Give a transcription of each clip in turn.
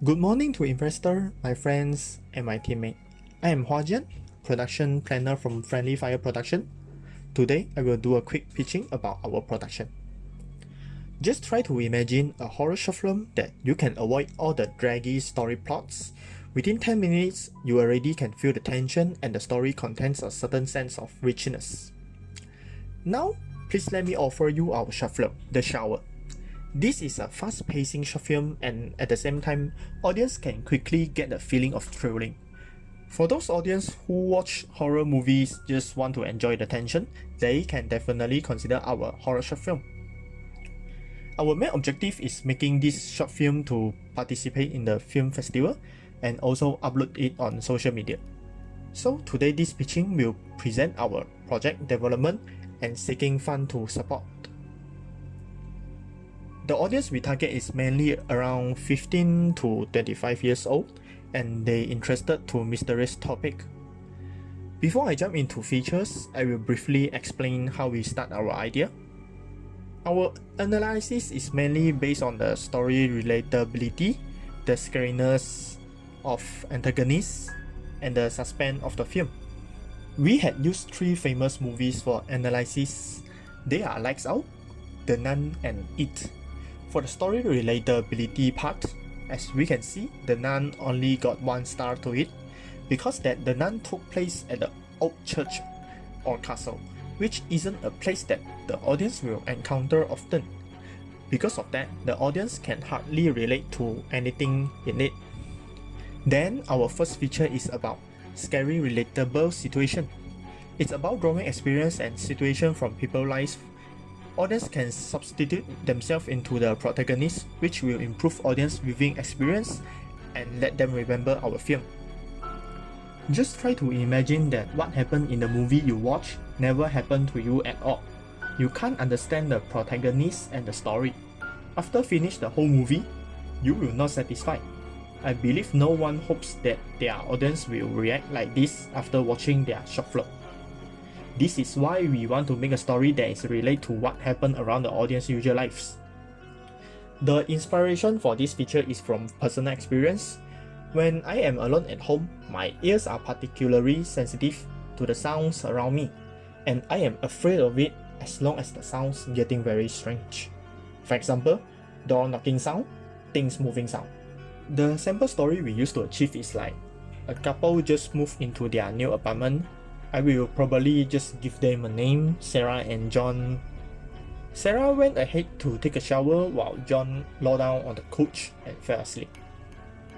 Good morning to investor, my friends, and my teammate. I am Hua Jian, production planner from Friendly Fire Production. Today, I will do a quick pitching about our production. Just try to imagine a horror short film that you can avoid all the draggy story plots. Within 10 minutes, you already can feel the tension and the story contains a certain sense of richness. Now, please let me offer you our short film, The Shower. This is a fast-pacing short film and at the same time, audience can quickly get the feeling of thrilling. For those audience who watch horror movies just want to enjoy the tension, they can definitely consider our horror short film. Our main objective is making this short film to participate in the film festival and also upload it on social media. So today this pitching will present our project development and seeking fund to support. The audience we target is mainly around 15 to 25 years old and they interested to mysterious topic. Before I jump into features, I will briefly explain how we start our idea. Our analysis is mainly based on the story relatability, the scariness of antagonists, and the suspense of the film. We had used three famous movies for analysis. They are Lights Out, The Nun, and It. For the story relatability part, as we can see, The Nun only got 1 star to it because that The Nun took place at the old church or castle, which isn't a place that the audience will encounter often. Because of that, the audience can hardly relate to anything in it. Then our first feature is about scary relatable situation. It's about drawing experience and situation from people's lives. Audience can substitute themselves into the protagonist, which will improve audience viewing experience and let them remember our film. Just try to imagine that what happened in the movie you watch never happened to you at all. You can't understand the protagonist and the story. After finish the whole movie, you will not satisfied. I believe no one hopes that their audience will react like this after watching their short film. This is why we want to make a story that is related to what happened around the audience's usual lives. The inspiration for this feature is from personal experience. When I am alone at home, my ears are particularly sensitive to the sounds around me, and I am afraid of it as long as the sounds getting very strange. For example, door knocking sound, things moving sound. The sample story we used to achieve is like a couple just moved into their new apartment. I will probably just give them a name, Sarah and John. Sarah went ahead to take a shower while John lay down on the couch and fell asleep.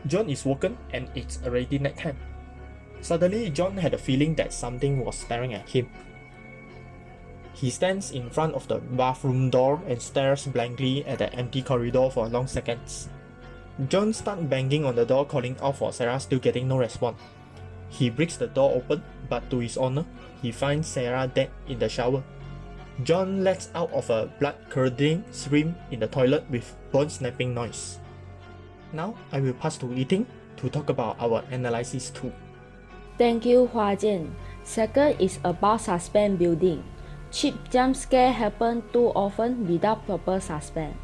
John is woken and it's already nighttime. Suddenly, John had a feeling that something was staring at him. He stands in front of the bathroom door and stares blankly at the empty corridor for long seconds. John starts banging on the door calling out for Sarah, still getting no response. He breaks the door open, but to his honor, he finds Sarah dead in the shower. John lets out of a blood-curdling scream in the toilet with bone-snapping noise. Now, I will pass to Eating to talk about our analysis too. Thank you, Hua Jian. Second is about suspense building. Cheap jump scare happen too often without proper suspense.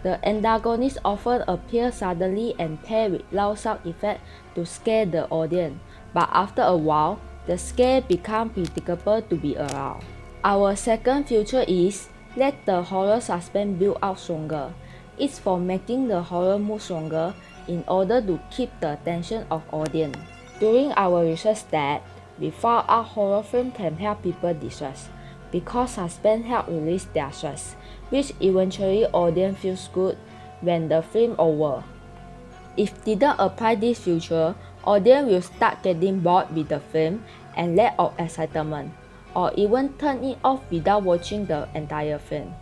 The antagonist often appears suddenly and paired with loud sound effect to scare the audience, but after a while, the scare becomes predictable to be around. Our second feature is let the horror suspense build out stronger. It's for making the horror mood stronger in order to keep the attention of audience. During our research that we found out horror film can help people distress because suspense help release their stress, which eventually audience feels good when the film over. If didn't apply this feature, audience will start getting bored with the film and lack of excitement, or even turn it off without watching the entire film.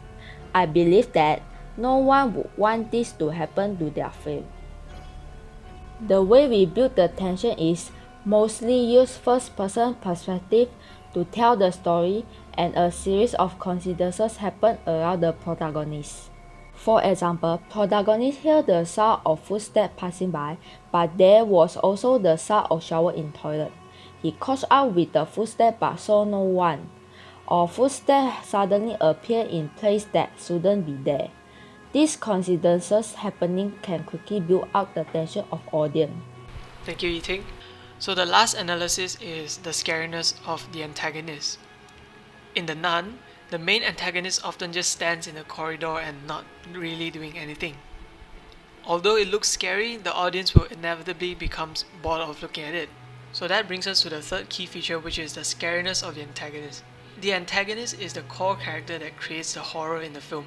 I believe that no one would want this to happen to their film. The way we build the tension is mostly use first-person perspective to tell the story, and a series of coincidences happen around the protagonist. For example, protagonist heard the sound of footsteps passing by, but there was also the sound of shower in toilet. He caught up with the footsteps but saw no one, or footsteps suddenly appear in place that shouldn't be there. These coincidences happening can quickly build up the tension of audience. Thank you, Yiting. So the last analysis is the scariness of the antagonist. In The Nun, the main antagonist often just stands in a corridor and not really doing anything. Although it looks scary, the audience will inevitably become bored of looking at it. So that brings us to the third key feature, which is the scariness of the antagonist. The antagonist is the core character that creates the horror in the film.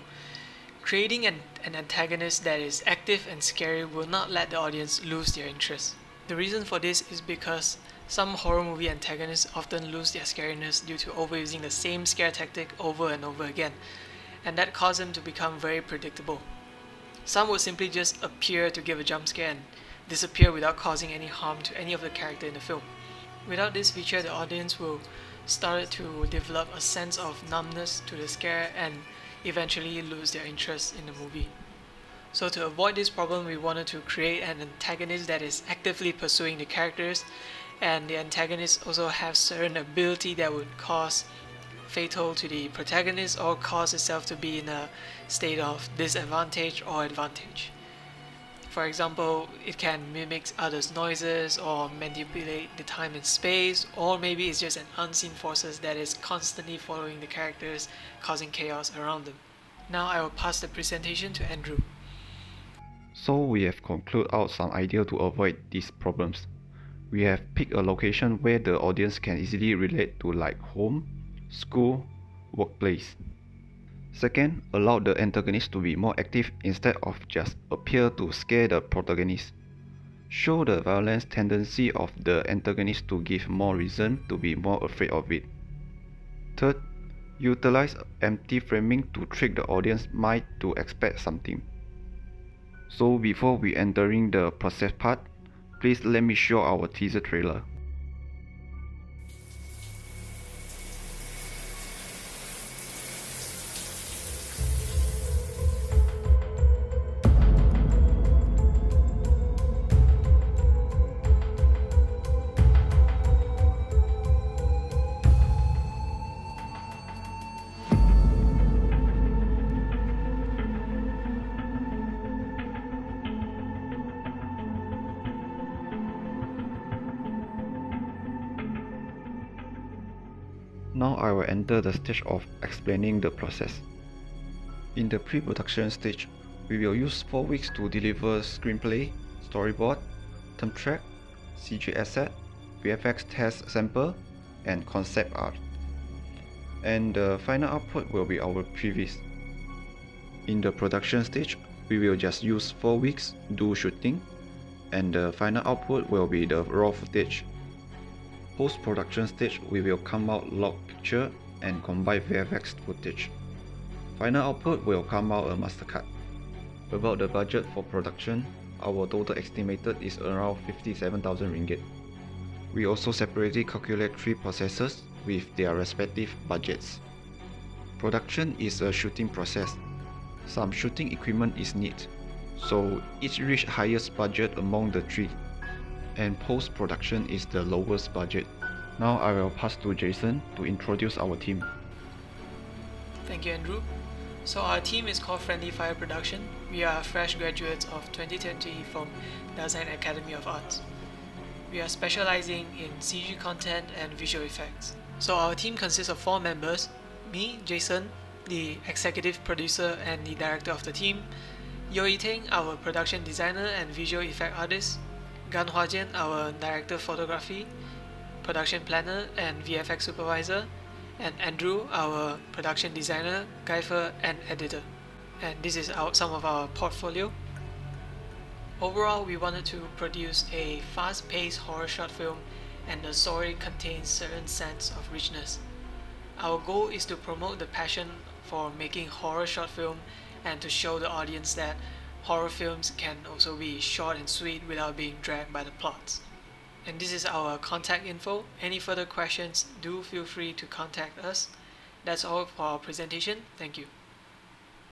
Creating an antagonist that is active and scary will not let the audience lose their interest. The reason for this is because some horror movie antagonists often lose their scariness due to overusing the same scare tactic over and over again, and that causes them to become very predictable. Some would simply just appear to give a jump scare and disappear without causing any harm to any of the character in the film. Without this feature, the audience will start to develop a sense of numbness to the scare and eventually lose their interest in the movie. So to avoid this problem, we wanted to create an antagonist that is actively pursuing the characters, and the antagonist also have certain ability that would cause fatal to the protagonist or cause itself to be in a state of disadvantage or advantage. For example, it can mimic others' noises or manipulate the time and space, or maybe it's just an unseen forces that is constantly following the characters, causing chaos around them. Now I will pass the presentation to Andrew. So we have concluded out some idea to avoid these problems. We have picked a location where the audience can easily relate to, like home, school, workplace. Second, allow the antagonist to be more active instead of just appear to scare the protagonist. Show the violence tendency of the antagonist to give more reason to be more afraid of it. Third, utilize empty framing to trick the audience mind to expect something. So before we entering the process part, please let me show our teaser trailer. Now I will enter the stage of explaining the process. In the pre-production stage, we will use 4 weeks to deliver screenplay, storyboard, term track, CG asset, VFX test sample, and concept art. And the final output will be our previs. In the production stage, we will just use 4 weeks do shooting, and the final output will be the raw footage. Post-production stage, we will come out log picture and combine VFX footage. Final output will come out a master cut. About the budget for production, our total estimated is around 57,000 ringgit. We also separately calculate 3 processes with their respective budgets. Production is a shooting process. Some shooting equipment is needed, so each reach highest budget among the 3. And post-production is the lowest budget. Now I will pass to Jason to introduce our team. Thank you, Andrew. So our team is called Friendly Fire Production. We are fresh graduates of 2020 from Design Academy of Arts. We are specializing in CG content and visual effects. So our team consists of 4 members: me, Jason, the executive producer and the director of the team; Yo Yiting, our production designer and visual effect artist; Gan Huajian, our director of photography, production planner and VFX supervisor; and Andrew, our production designer, gaffer and editor. And this is some of our portfolio. Overall, we wanted to produce a fast-paced horror short film, and the story contains certain sense of richness. Our goal is to promote the passion for making horror short film and to show the audience that horror films can also be short and sweet without being dragged by the plots. And this is our contact info. Any further questions, do feel free to contact us. That's all for our presentation. Thank you.